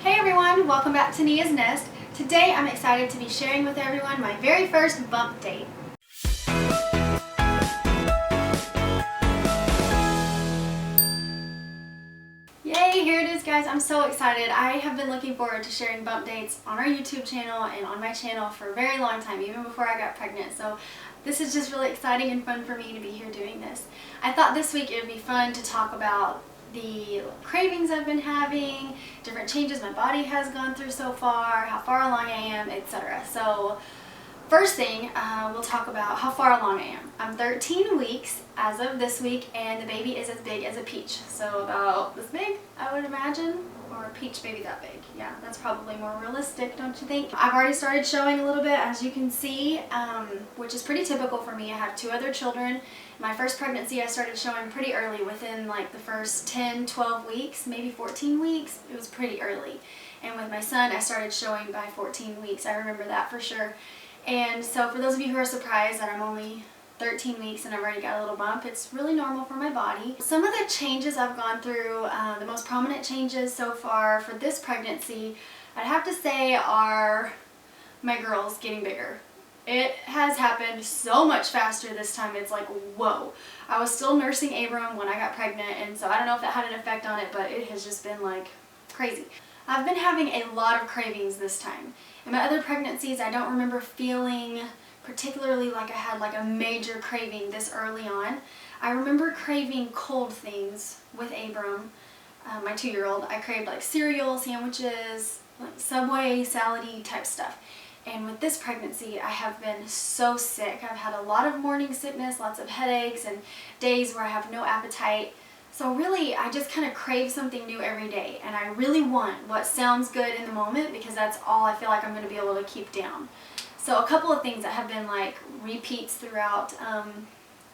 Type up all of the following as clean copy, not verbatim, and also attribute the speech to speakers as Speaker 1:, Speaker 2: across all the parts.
Speaker 1: Hey everyone, welcome back to Nia's Nest. Today I'm excited to be sharing with everyone my very first bump date. Yay, here it is guys, I'm so excited. I have been looking forward to sharing bump dates on our YouTube channel and on my channel for a very long time, even before I got pregnant. So this is just really exciting and fun for me to be here doing this. I thought this week it would be fun to talk about the cravings I've been having, different changes my body has gone through so far, how far along I am, etc. So first thing, we'll talk about how far along I am. I'm 13 weeks as of this week, and the baby is as big as a peach. So about this big, I would imagine, or a peach maybe that big. Yeah, that's probably more realistic, don't you think? I've already started showing a little bit, as you can see, which is pretty typical for me. I have 2 other children. My first pregnancy, I started showing pretty early, within like the first 10, 12 weeks, maybe 14 weeks. It was pretty early. And with my son, I started showing by 14 weeks. I remember that for sure. And so for those of you who are surprised that I'm only 13 weeks and I've already got a little bump, it's really normal for my body. Some of the changes I've gone through, the most prominent changes so far for this pregnancy, I'd have to say are my girls getting bigger. It has happened so much faster this time, it's like, whoa. I was still nursing Abram when I got pregnant, and so I don't know if that had an effect on it, but it has just been like crazy. I've been having a lot of cravings this time. In my other pregnancies, I don't remember feeling particularly like I had like a major craving this early on. I remember craving cold things with Abram, my 2-year-old. I craved like cereal, sandwiches, like Subway, salad-y type stuff. And with this pregnancy, I have been so sick. I've had a lot of morning sickness, lots of headaches, and days where I have no appetite. So really, I just kind of crave something new every day, and I really want what sounds good in the moment, because that's all I feel like I'm going to be able to keep down. So a couple of things that have been like repeats throughout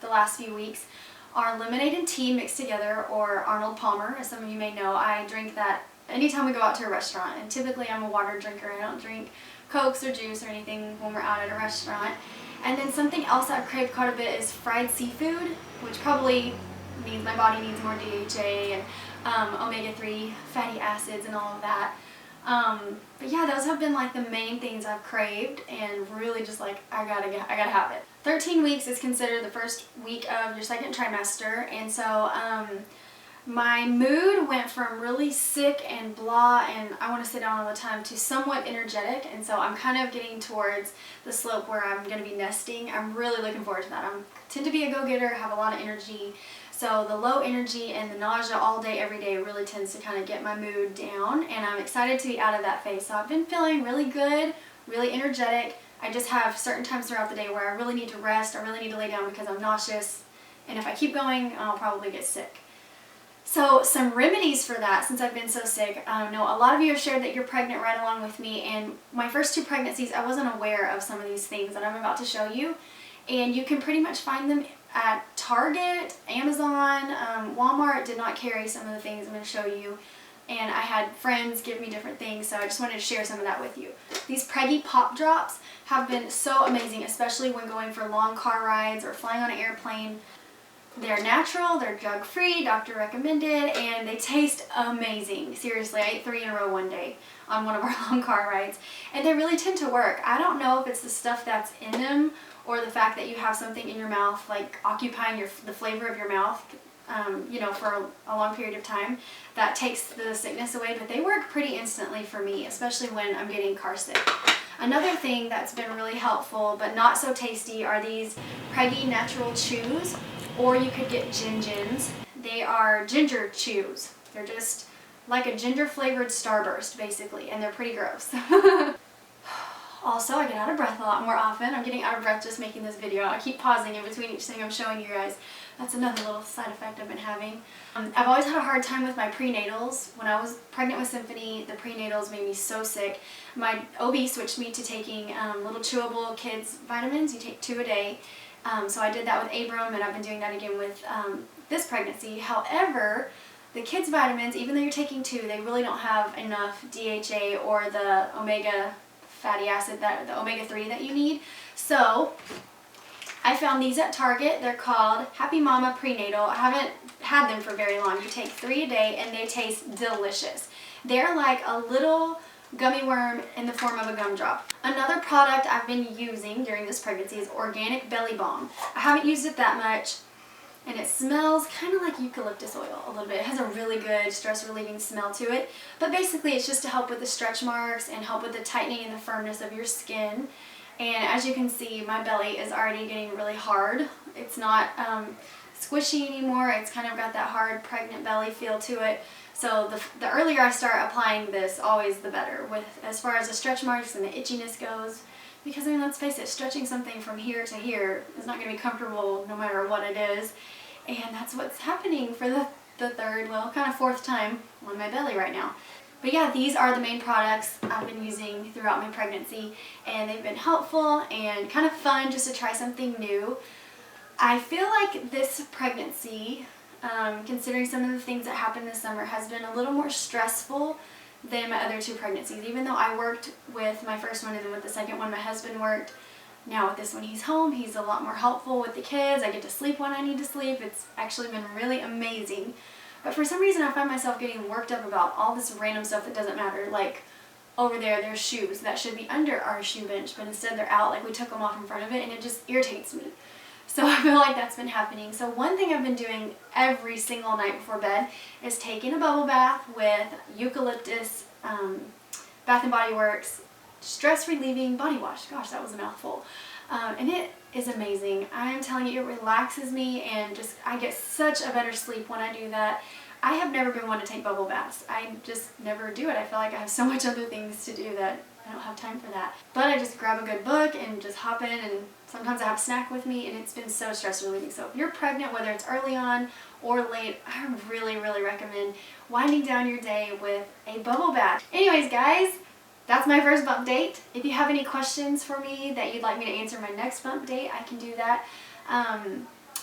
Speaker 1: the last few weeks are lemonade and tea mixed together, or Arnold Palmer, as some of you may know. I drink that anytime we go out to a restaurant, and typically I'm a water drinker. I don't drink Cokes or juice or anything when we're out at a restaurant. And then something else I've craved quite a bit is fried seafood, which probably means my body needs more DHA and omega-3 fatty acids and all of that. But yeah, those have been like the main things I've craved, and really just like I gotta have it. 13 weeks is considered the first week of your second trimester, and so my mood went from really sick and blah and I want to sit down all the time to somewhat energetic, and so I'm kind of getting towards the slope where I'm going to be nesting. I'm really looking forward to that. I tend to be a go-getter, have a lot of energy, so the low energy and the nausea all day every day really tends to kind of get my mood down, and I'm excited to be out of that phase. So I've been feeling really good, really energetic. I just have certain times throughout the day where I really need to rest, I really need to lay down because I'm nauseous, and if I keep going, I'll probably get sick. So some remedies for that, since I've been so sick. I know a lot of you have shared that you're pregnant right along with me, and my first 2 pregnancies I wasn't aware of some of these things that I'm about to show you, and you can pretty much find them at Target, Amazon, Walmart did not carry some of the things I'm going to show you, and I had friends give me different things, so I just wanted to share some of that with you. These Preggy Pop Drops have been so amazing, especially when going for long car rides or flying on an airplane. They're natural, they're drug-free, doctor recommended, and they taste amazing. Seriously, I ate 3 in a row one day on one of our long car rides, and they really tend to work. I don't know if it's the stuff that's in them or the fact that you have something in your mouth, like occupying the flavor of your mouth, you know, for a long period of time, that takes the sickness away, but they work pretty instantly for me, especially when I'm getting car sick. Another thing that's been really helpful but not so tasty are these Preggy Natural Chews, or you could get Gin-Gins. They are ginger chews. They're just like a ginger flavored Starburst basically, and they're pretty gross. Also, I get out of breath a lot more often. I'm getting out of breath just making this video. I keep pausing in between each thing I'm showing you guys. That's another little side effect I've been having. I've always had a hard time with my prenatals. When I was pregnant with Symphony, the prenatals made me so sick. My OB switched me to taking little chewable kids vitamins. You take 2 a day. So I did that with Abram, and I've been doing that again with this pregnancy. However, the kids vitamins, even though you're taking 2, they really don't have enough DHA or the omega fatty acid, the omega-3 that you need. So I found these at Target. They're called Happy Mama Prenatal. I haven't had them for very long. You take 3 a day, and they taste delicious. They're like a little gummy worm in the form of a gumdrop. Another product I've been using during this pregnancy is organic belly balm. I haven't used it that much, and it smells kind of like eucalyptus oil a little bit. It has a really good stress relieving smell to it, but basically it's just to help with the stretch marks and help with the tightening and the firmness of your skin. And as you can see, my belly is already getting really hard. It's not squishy anymore. It's kind of got that hard pregnant belly feel to it. So the earlier I start applying this, always the better, with as far as the stretch marks and the itchiness goes. Because I mean, let's face it, stretching something from here to here is not going to be comfortable no matter what it is. And that's what's happening for the third, well, kind of fourth time on my belly right now. But yeah, these are the main products I've been using throughout my pregnancy, and they've been helpful and kind of fun just to try something new. I feel like this pregnancy, considering some of the things that happened this summer, has been a little more stressful than my other two pregnancies. Even though I worked with my first one and then with the second one my husband worked, now with this one he's home, he's a lot more helpful with the kids. I get to sleep when I need to sleep. It's actually been really amazing. But for some reason I find myself getting worked up about all this random stuff that doesn't matter. Like over there's shoes that should be under our shoe bench, but instead they're out, like we took them off in front of it, and it just irritates me. So I feel like that's been happening. So one thing I've been doing every single night before bed is taking a bubble bath with eucalyptus, Bath & Body Works stress relieving body wash. Gosh, that was a mouthful. And it is amazing. I am telling you, it relaxes me, and just I get such a better sleep when I do that. I have never been one to take bubble baths. I just never do it. I feel like I have so much other things to do that I don't have time for that. But I just grab a good book and just hop in, and sometimes I have a snack with me, and it's been so stress relieving. So if you're pregnant, whether it's early on or late, I really, really recommend winding down your day with a bubble bath. Anyways, guys, that's my first bump date. If you have any questions for me that you'd like me to answer my next bump date, I can do that.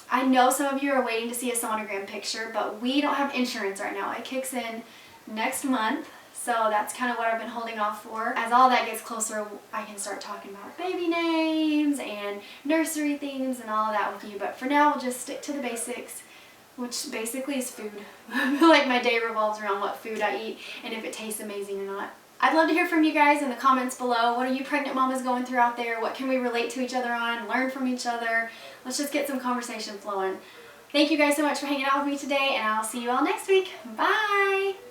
Speaker 1: I know some of you are waiting to see a sonogram picture, but we don't have insurance right now. It kicks in next month, so that's kind of what I've been holding off for. As all that gets closer, I can start talking about baby names and nursery themes and all of that with you. But for now, we'll just stick to the basics, which basically is food. I feel like my day revolves around what food I eat and if it tastes amazing or not. I'd love to hear from you guys in the comments below. What are you pregnant mamas going through out there? What can we relate to each other on, learn from each other? Let's just get some conversation flowing. Thank you guys so much for hanging out with me today, and I'll see you all next week. Bye!